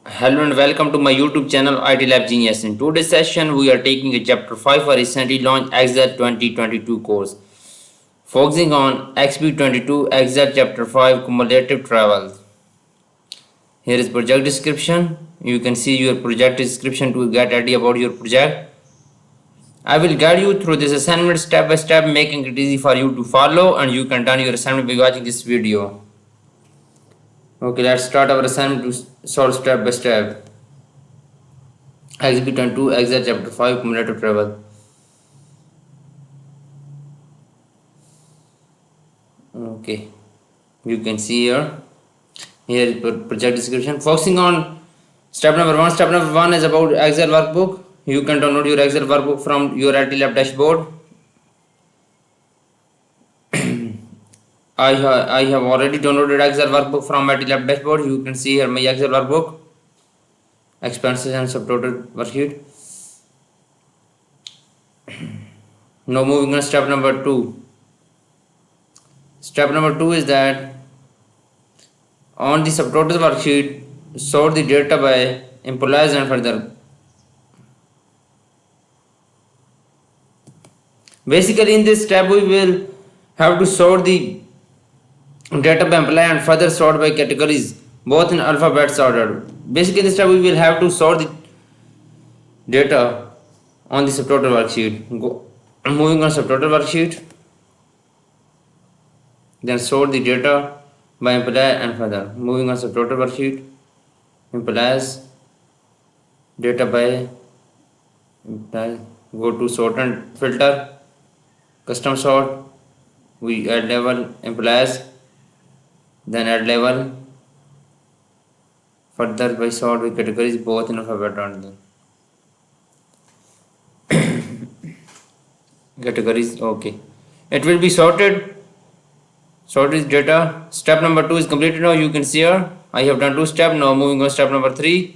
Hello and welcome to my YouTube channel IT Lab Genius. In today's session, we are taking a chapter 5 for recently launched Exp22 course, focusing on Exp22 Exp chapter 5 cumulative travels. Here is project description. You can see your project description to get idea about your project. I will guide you through this assignment step by step, making it easy for you to follow, and you can turn your assignment by watching this video. Okay, let's start our assignment to solve step by step. Exp22 Exp chapter 5 cumulative travel. Okay, you can see here project description, focusing on step number 1. Step number 1 is about Excel workbook. You can download your Excel workbook from your IT Lab dashboard. I have already downloaded Excel workbook from IT Lab dashboard. You can see here my Excel workbook, expenses and subtotal worksheet. Now moving on step number 2. Step number 2 is that on the subtotal worksheet, sort the data by employees and further. Basically, in this step, we will have to sort the data by employee and further sort by categories, both in alphabets order. Basically, in this step, we will have to sort the data on the subtotal worksheet. Moving on subtotal worksheet, then sort the data by employee and further. Moving on subtotal worksheet, employees, data by employees. Go to sort and filter, custom sort. We add level employees, then add level, further by sort by categories, both in alphabet order. Categories, okay. It will be sorted data. Step number 2 is completed now. You can see here I have done 2 steps. Now moving on step number 3.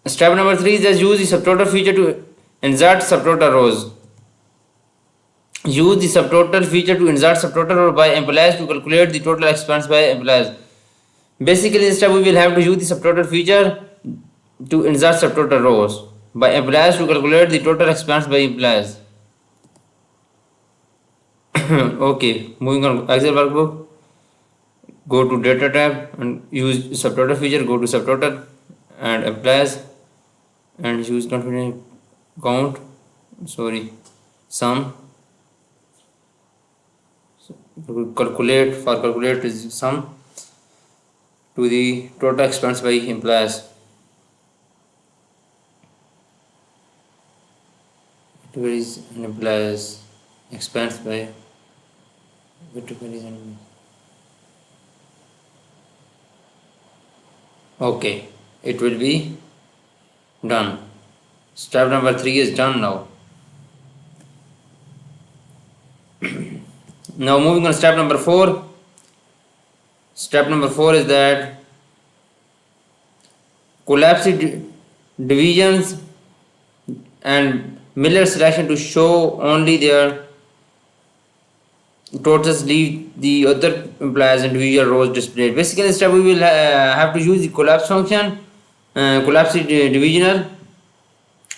Step number 3 is just use the subtotal feature to insert subtotal rows. Use the subtotal feature to insert subtotal row by employees to calculate the total expense by employees. Basically, in this step we will have to use the subtotal feature to insert subtotal rows by employees to calculate the total expense by employees. Okay, moving on Excel workbook. Go to data tab and use subtotal feature. Go to subtotal and employees and use confidence count. Sum. Calculate is sum to the total expense by employees. Categories and employees expense by categories and okay, it will be done. Step number 3 is done now. Now moving on step number 4. Step number 4 is that collapse divisions and Miller selection to show only their totals, leave the other employees individual rows displayed. Basically, in this step we will have to use the collapse function, collapse divisional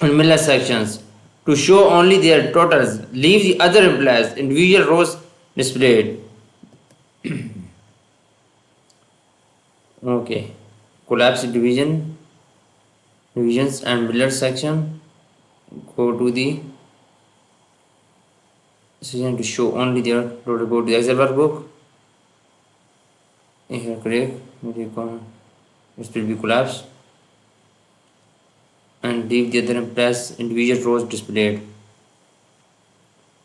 and Miller sections to show only their totals, leave the other employees individual rows displayed. Okay, collapse divisions and Miller section. Go to the section to show only their total. Go to the Excel workbook. Here click, it will be collapsed and leave the other employees individual rows displayed.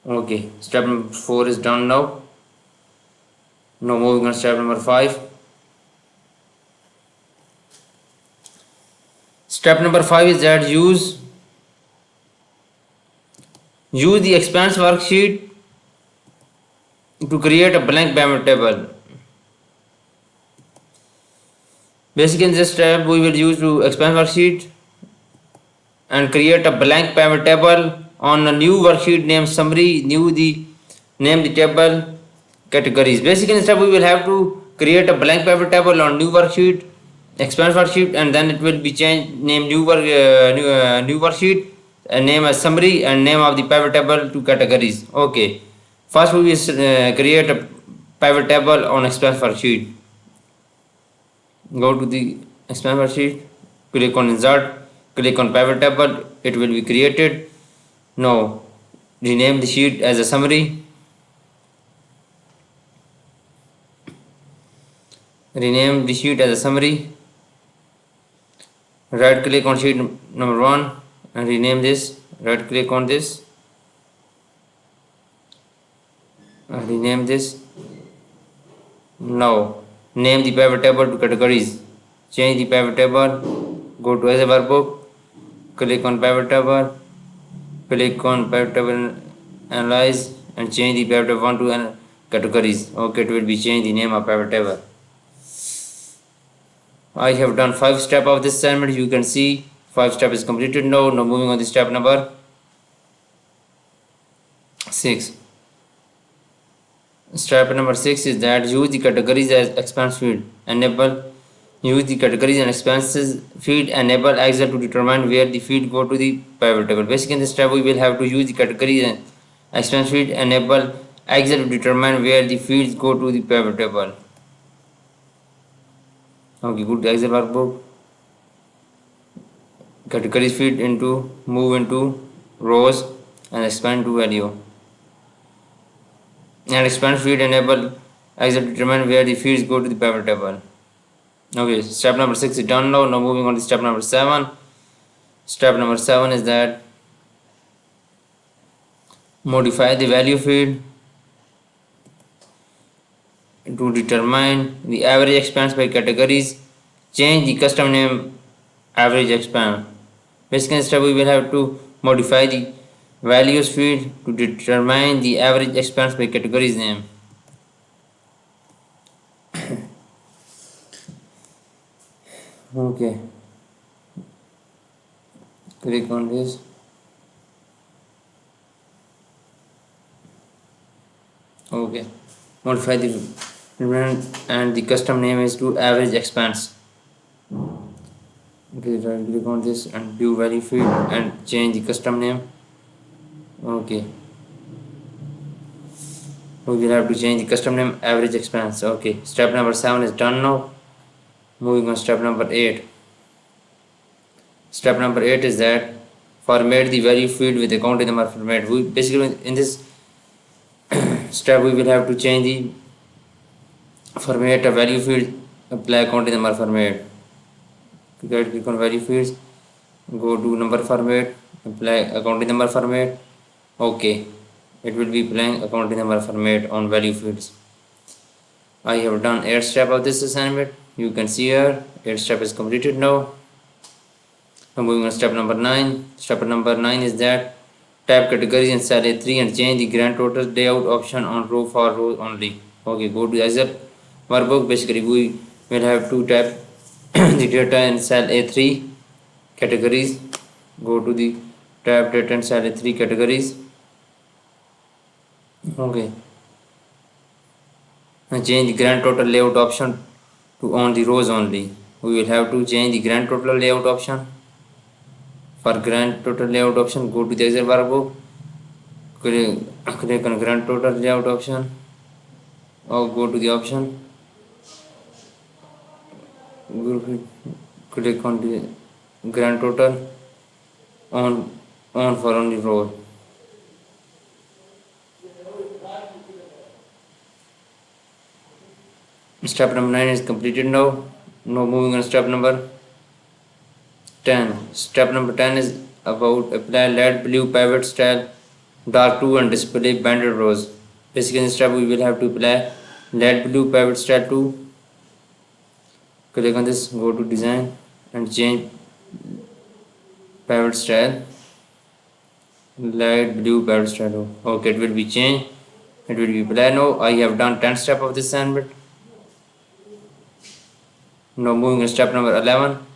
Okay, step number 4 is done now. Now moving on step number 5. Step number 5 is that use the expense worksheet to create a blank payment table. Basically, in this step we will use the expense worksheet and create a blank payment table on a new worksheet named summary. Name the table categories. Basically, in this step we will have to create a blank pivot table on new worksheet, expand worksheet, and then it will be changed, name new worksheet, and name a summary, and name of the pivot table to categories. Okay, first we will create a pivot table on expand worksheet. Go to the expand worksheet, click on insert, click on pivot table, it will be created. Now rename the sheet as a summary, rename the sheet as a summary, right click on sheet number 1 and rename this, right click on this and rename this. Now name the pivot table to categories, change the pivot table, go to as a workbook, click on pivot table, click on pivot table analyze and change the pivot table 1 to categories. Okay, it will be changed the name of pivot table. I have done 5 steps of this assignment. You can see 5 steps is completed now. Now moving on to step number 6. Step number 6 is that use the categories as expense field. Use the categories and expenses field. Enable Excel to determine where the field go to the pivot table. Basically in this step we will have to use the categories and expense field. Enable Excel to determine where the fields go to the pivot table. Okay, go to Excel workbook. Categories field into move into rows and expand to value. And expand field enable Excel to determine where the fields go to the pivot table. Okay, step number 6 is done now. Now moving on to step number 7. Step number 7 is that modify the value field to determine the average expense by categories. Change the custom name average expense. Basically in this step we will have to modify the values field to determine the average expense by categories name. Okay, click on this. Okay, modify the and the custom name is to average expense. Okay, right click on this and view value field and change the custom name. Okay, we will have to change the custom name average expense. Okay, step number 7 is done now. Moving on step number 8. Step number 8 is that format the value field with accounting number format. We basically in this step we will have to change the format of value field, apply accounting number format. Click on value fields, go to number format, apply accounting number format. Okay, it will be applying accounting number format on value fields. I have done 8 steps of this assignment. You can see here 8 step is completed now. Now moving on step number 9. Step number 9 is that type categories in cell A3 and change the grand total layout option on row for rows only. Okay, go to Excel workbook. Basically we will have to type the data in cell A3 categories. Go to the type data in cell A3 categories. Okay, and change the grand total layout option to on the rows only. We will have to change the grand total layout option. For grand total layout option, go to the Excel workbook, click on grand total layout option, or go to the option, click on the grand total on for only row. Step number 9 is completed now. Now moving on step number 10. Step number 10 is about apply light blue pivot style dark 2 and display banded rows. Basically in this step we will have to apply light blue pivot style 2. Click on this, go to design and change pivot style light blue pivot style 2. Okay, it will be changed. It will be applied now. I have done 10 steps of this assignment. Now moving to step number 11.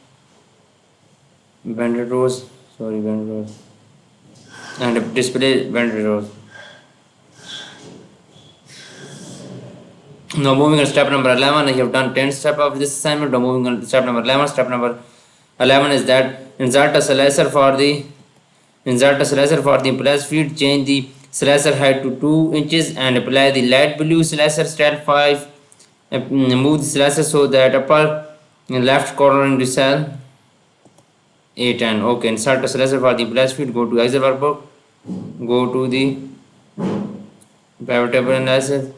Banded rows and display banded rows. Now moving on step number 11, I have done 10 steps of this assignment. Now moving on to step number 11. Step number 11 is that insert a slicer for the plus feed. Change the slicer height to 2 inches and apply the light blue slicer style 5. Move the slicer so that upper left corner in the cell 8 and okay. Insert a slicer for the plus feed. Go to Excel workbook. Go to the pivot table analysis.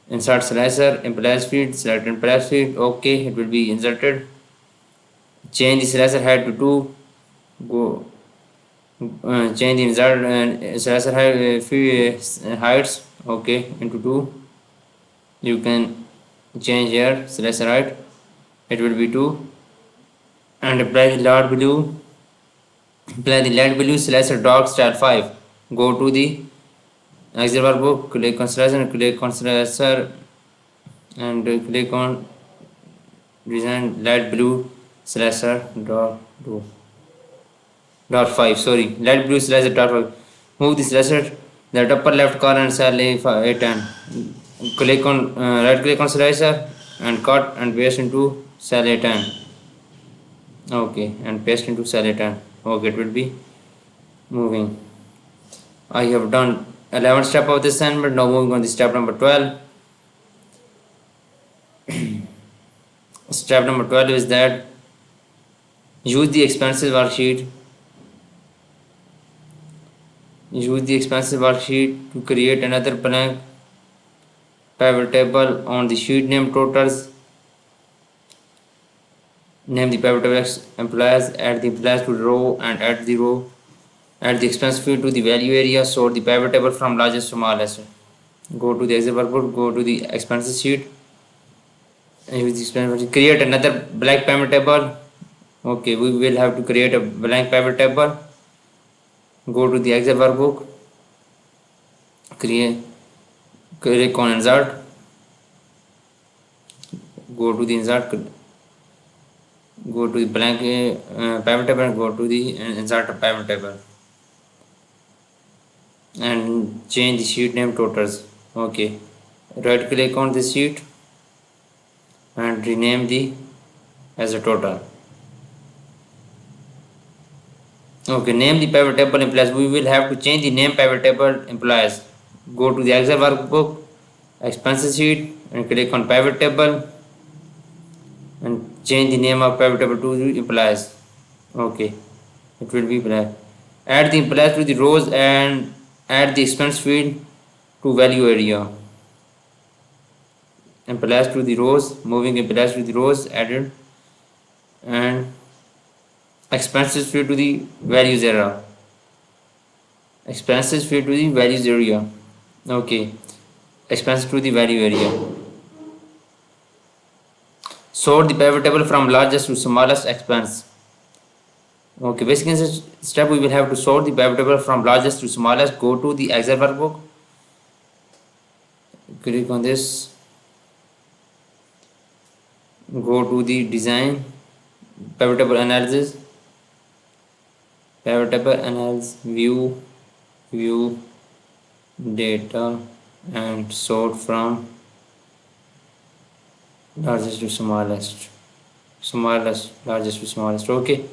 Insert slicer, implies feed, select implies feed, okay, it will be inserted. Change the slicer height to 2, go change the insert slicer height, heights, okay, into 2. You can change here slicer height, it will be 2, and apply the light blue slicer dog style 5. Go to the Excel workbook, click on slicer, click on slicer, and click on design light blue slicer dot 5, sorry, light blue slicer dot 5. Move the slicer the upper left corner cell A8 and click on right click on slicer and cut and paste into cell A10. Okay, and paste into cell A10. Okay, it will be moving. I have done 11 step of this assignment. Now moving on to step number 12. Step number 12 is that use the expenses worksheet. Use the expenses worksheet to create another blank pivot table on the sheet. Name totals. Name the pivot table employees. Add the employees to the row and add the row. Add the expense field to the value area. Sort the pivot table from largest to smallest. Go to the Excel workbook. Go to the expenses sheet. Use the expense. Create another blank pivot table. Okay, we will have to create a blank pivot table. Go to the Excel workbook, click on insert, go to the insert, go to the blank pivot table and go to the insert pivot table and change the sheet name totals. Okay, right click on the sheet and rename the as a total. Okay, name the pivot table employees. We will have to change the name pivot table employees. Go to the Excel workbook, expenses sheet, and click on pivot table and change the name of pivot table to the employees. Okay, it will be black. Add the employees to the rows and add the expense field to value area. Employees to the rows, moving employees to the rows added, and expenses field to the values area. Expenses field to the values area. Okay, expenses to the value area. Sort the pivot table from largest to smallest expense. Okay, basic step we will have to sort the pivot table from largest to smallest. Go to the Excel workbook. Click on this. Go to the design pivot table analysis. Pivot table analysis view data and sort from largest to smallest, largest to smallest. Okay,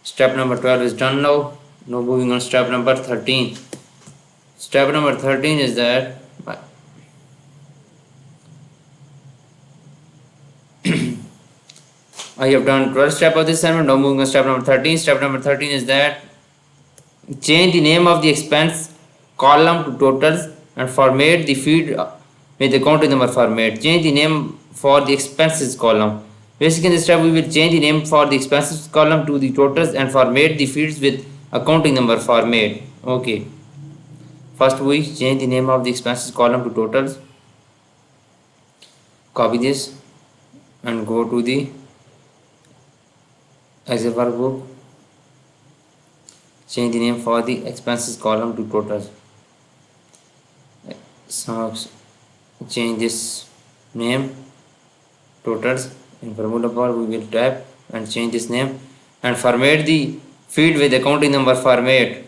step number 12 is done. Now moving on step number 13. Step number 13 is that I have done 12 steps of this assignment. Now moving on step number 13. Step number 13 is that change the name of the expense column to totals and format the field with the counting number format. Change the name for the expenses column. Basically in this step we will change the name for the expenses column to the totals and format the fields with accounting number format. Okay. First we change the name of the expenses column to totals. Copy this and go to the Excel workbook. Change the name for the expenses column to totals. So change this name totals. In formula bar we will type and change this name and format the field with accounting number format.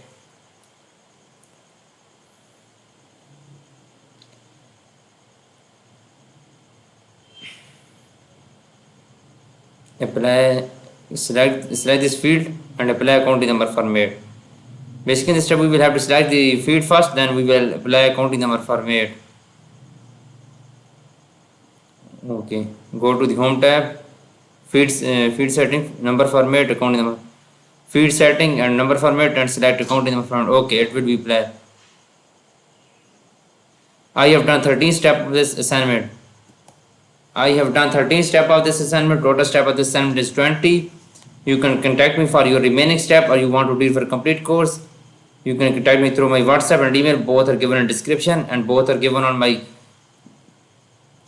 apply, select this field and apply accounting number format. Basically in this step we will have to select the field first, then we will apply accounting number format. Okay, go to the home tab, feed setting, number format, accounting number, feed setting and number format, and select accounting number format. Okay, it will be applied. I have done 13 steps of this assignment. I have done 13 steps of this assignment. Total step of this assignment is 20. You can contact me for your remaining step, or you want to do it for a complete course. You can contact me through my WhatsApp and email. Both are given in description and both are given on my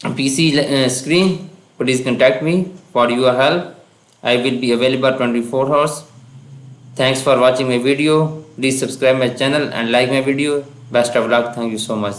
PC screen. Please contact me for your help. I will be available 24 hours. Thanks for watching my video. Please subscribe my channel and like my video. Best of luck. Thank you so much.